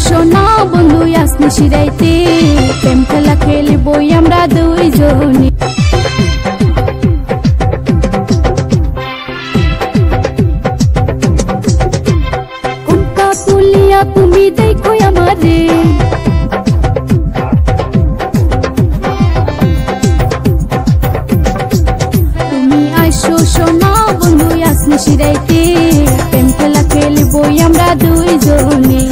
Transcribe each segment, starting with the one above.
সোনা বন্ধু আসনি শিরাইতে প্রেম খেলা খেলবই আমরা দুইজনে। কোনটা তুলিয়া তুমি দেখো আমারে, তুমি আইসো সোনা বন্ধু আসনি শিরাইতে প্রেম খেলা খেলবই আমরা দুইজনে।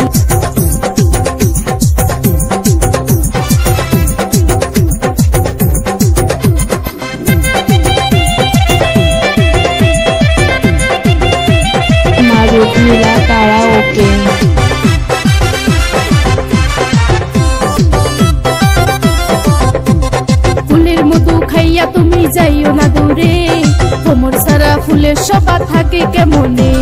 নীলা কারাওকে। ফুলের মধু খাইয়া তুমি যাইও না দূরে, কোমর সারা ফুলের শোভা থাকে কেমনে।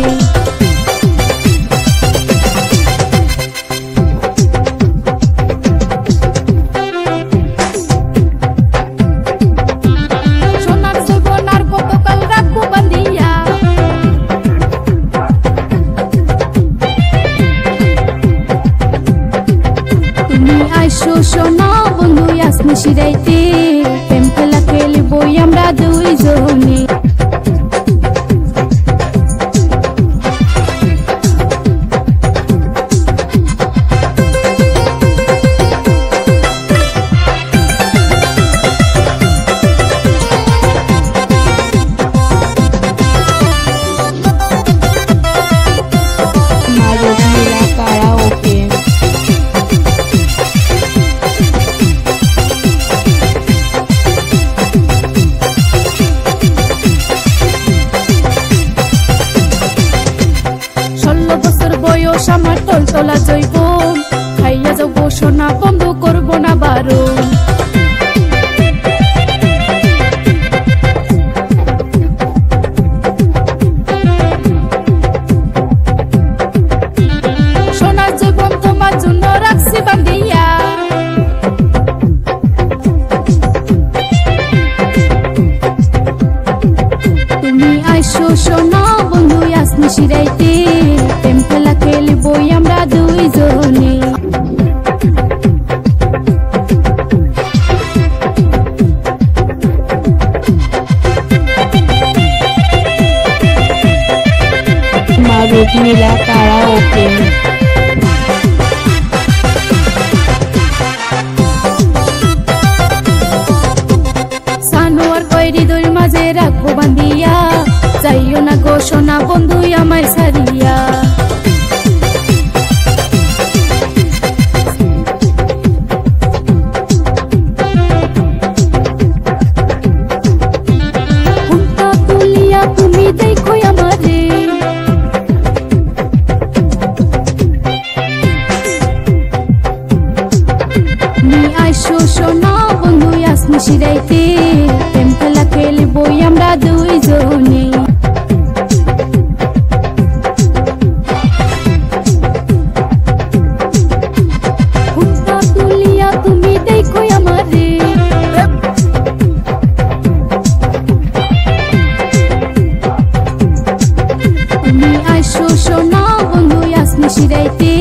সোনার জীবন আর কতকাল রাখবো বাঁধিয়া, তুমি আইসো সোনা বন্ধু আসনি শিরাইতে প্রেম খেলা খেলবই আমরা দুইজনে। নীলা কারাওকে। বয়স আমার টলতলা জৈব, খাইয়া যাবো সোনা বন্ধু করবো না বারণ। সোনার জীবন তোমার জন্য রাখছি বাঁধিয়া, তুমি আইসো সোনা বন্ধু আসনি শিরাইতে প্রেম খেলা খেলবই আমরা দুইজনে। নীলা কারাওকে। সানোয়ার কইরি দই মাঝে রাখবো বাঁধিয়া, যাইও না গো সোনা বন্ধু আমায় সারিয়া। কোনটা তুলিয়া তুমি দেখো আমারে, তুমি আইসো সোনা বন্ধু আসনি শিরাইতে প্রেম খেলা খেলবই আমরা দুইজনে। কোনটা তুলিয়া তুমি দেখো আমারে, তুমি আইসো সোনা বন্ধু আসনি শিরাইতে